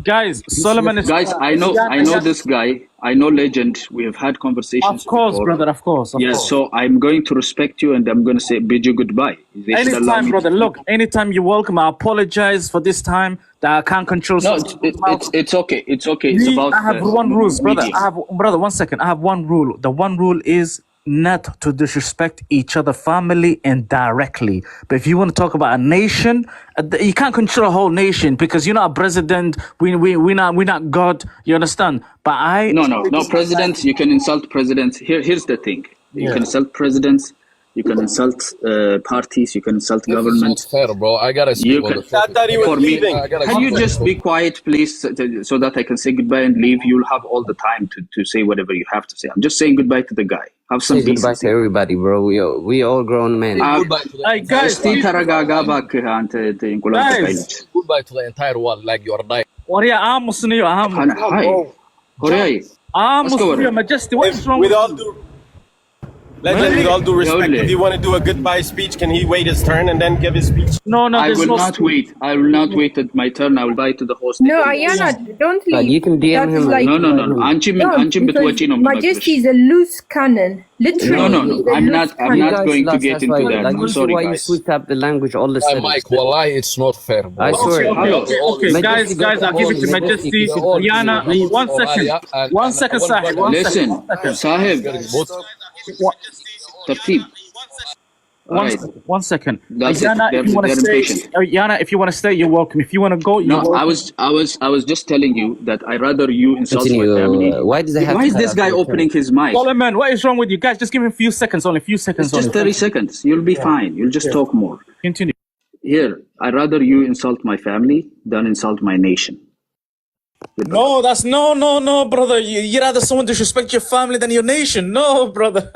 Guys, Solomon is. Guys, I know this guy. I know Legend. We have had conversations. Of course, before. brother. Of course. Yes, course. so I'm going to respect you and I'm going to say bid you goodbye. They should allow Anytime, me brother. to- Look, anytime you're welcome. I apologize for this time that I can't control. No, something. it's okay. It's okay. It's Me, about. I have one rule, brother. media. I have, brother. 1 second. I have one rule. The one rule is not to disrespect each other, family, and directly. But if you want to talk about a nation, you can't control a whole nation because you're not a president. We're not God. You understand? But No. Presidents, you can insult presidents. Here's the thing. You can insult presidents. You can insult parties. You can insult government. It's not fair, bro. I gotta speak on the topic. That he was For me, leaving. can you just be quiet, please, so that I can say goodbye and leave? You'll have all the time to say whatever you have to say. I'm just saying goodbye to the guy. Have some Say goodbye decency. to everybody, bro. We all grown men. Goodbye to the Hey, guys, እስቲ ተረጋጋ እባክህ አንተ እንቁላል ቀቃይ ልጅ። goodbye to the entire world, like you are dying. Warrior, I'm Muslim. Hi. Horiai. I'm Let's go, Muslim. Warrior. Majesty, what's wrong With with all due, Legend, with all due respect, if you want to do a goodbye speech, can he wait his turn and then give his speech? No, I there's will no not wait. I will not wait at my turn. I will buy to the host. No, Ayana, don't leave. You can DM That him. is like, No. አንቺም because ብትወጪ ነው የምመክርሽ። Majesty is a loose cannon. Literally. No. he's a I'm loose not cannon. going to get into that. Like, I'm you see sorry, why you guys. switch up the language all the Hey, sudden. Mike, wallahi, it's not fair, bro. I swear. Okay, Majesty, guys, I'll give it to Majesty. Ayana, 1 second. 1 second, Sahib. Listen, Sahib. Tartib. One second. That's Ayana, it. if you want to They're stay, impatient. Ayana, if you want to stay, you're welcome. If you want to go, you're No, welcome. I was just telling you that I rather you insult Continue. my family. Why does it have Why to is cut this out guy your turn? opening his mic? Solomon, what is wrong with you guys? Just give him a few seconds, only a few seconds. It's just only. 30 seconds. You'll be fine. You'll just talk more. Continue. Here, I'd rather you insult my family than insult my nation. No, that's no, brother. You rather someone disrespect your family than your nation. No, brother.